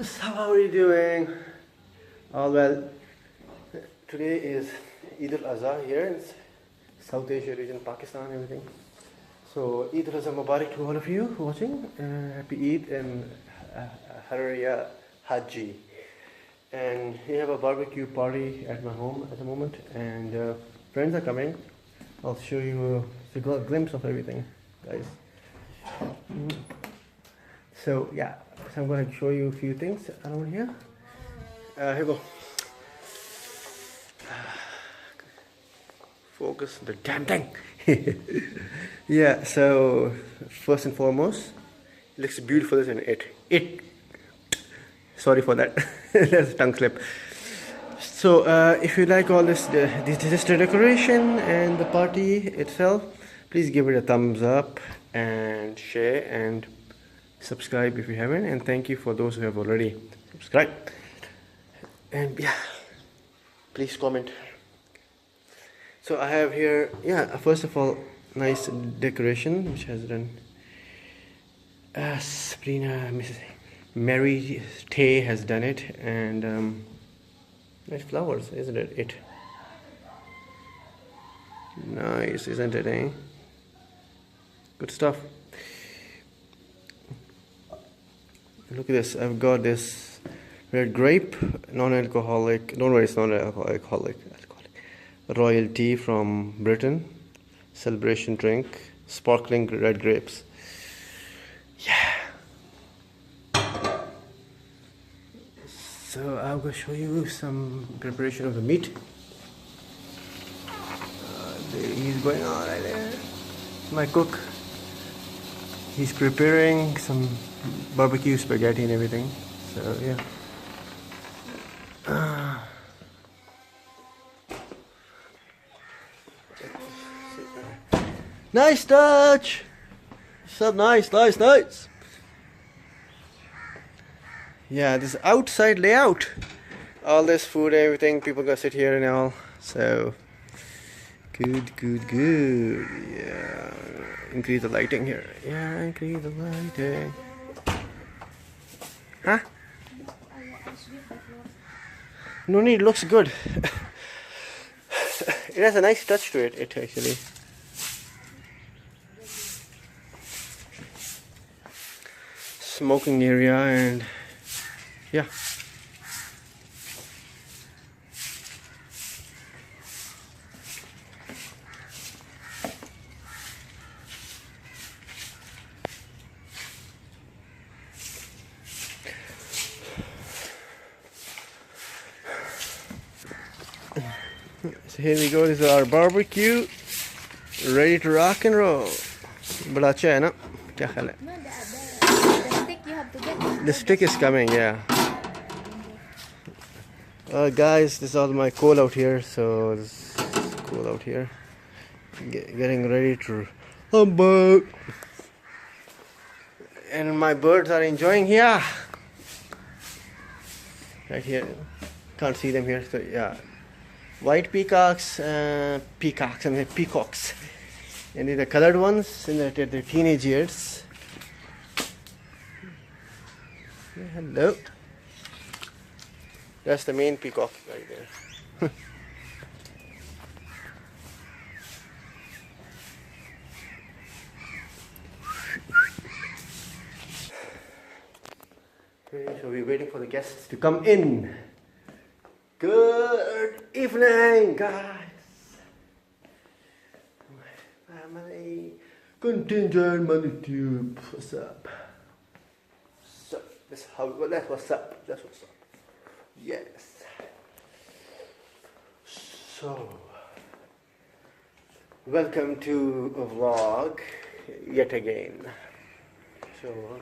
So how are you doing? All well. Today is Eid al-Azha here in South Asia region, Pakistan, everything. So Eid Mubarak to all of you watching. Happy Eid and Raya Haji. And we have a barbecue party at my home at the moment, and friends are coming. I'll show you a glimpse of everything, guys. So yeah, so I'm going to show you a few things around here. Here we go. Focus the damn thing. Yeah, so first and foremost, it looks beautiful, isn't it? Sorry for that. That's a tongue slip. So if you like all this decoration and the party itself, please give it a thumbs up and share and subscribe if you haven't, and thank you for those who have already subscribed. And yeah, please comment. So I have here, first of all, nice decoration which has done Sabrina, Mrs. Mary Tay has done it, and nice flowers, isn't it? Nice, isn't it, eh? Good stuff. Look at this, I've got this red grape, non-alcoholic, don't worry, it's not alcoholic, royal tea from Britain, celebration drink, sparkling red grapes. Yeah. So I'm going to show you some preparation of the meat. He's going on right there. My cook. He's preparing some barbecue spaghetti and everything. So yeah. Nice touch. So nice. Yeah, this outside layout. All this food, everything. People gonna sit here and all. So good. Yeah. Increase the lighting here. Yeah, increase the lighting. Huh? No need, looks good. It has a nice touch to it actually. Smoking area, and yeah. So here we go, this is our barbecue, ready to rock and roll. Bada acha hai na? Kya khayal hai? The stick is coming, yeah. Guys, this is all my coal out here, so this is coal out here. Getting ready to humble. And my birds are enjoying here. Right here. Can't see them here, so yeah. White peacocks, peacocks. And these are colored ones in their teenage years. Hello. That's the main peacock right there. Okay, so we're waiting for the guests to come in. Good evening, guys. Family, contingent money tube. What's up? That's what's up. Yes. So, welcome to a vlog yet again. So,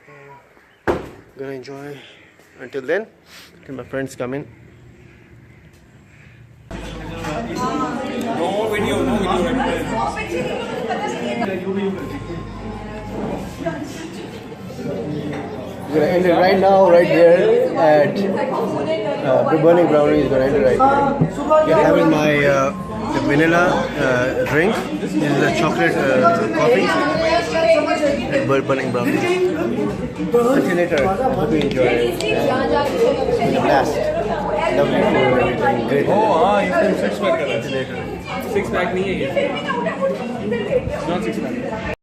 gonna enjoy until then, till my friends come in. No video. We're gonna end it right now, right there at the Burning Brownie is gonna end it right there. You're having my the vanilla drink. This is the chocolate coffee and burning brownies. Until later, hope you enjoy it. It's a blast. Lovely food and everything. Great. Oh, you can 6 pack. Until later. 6 pack नहीं है ये. Not 6 pack.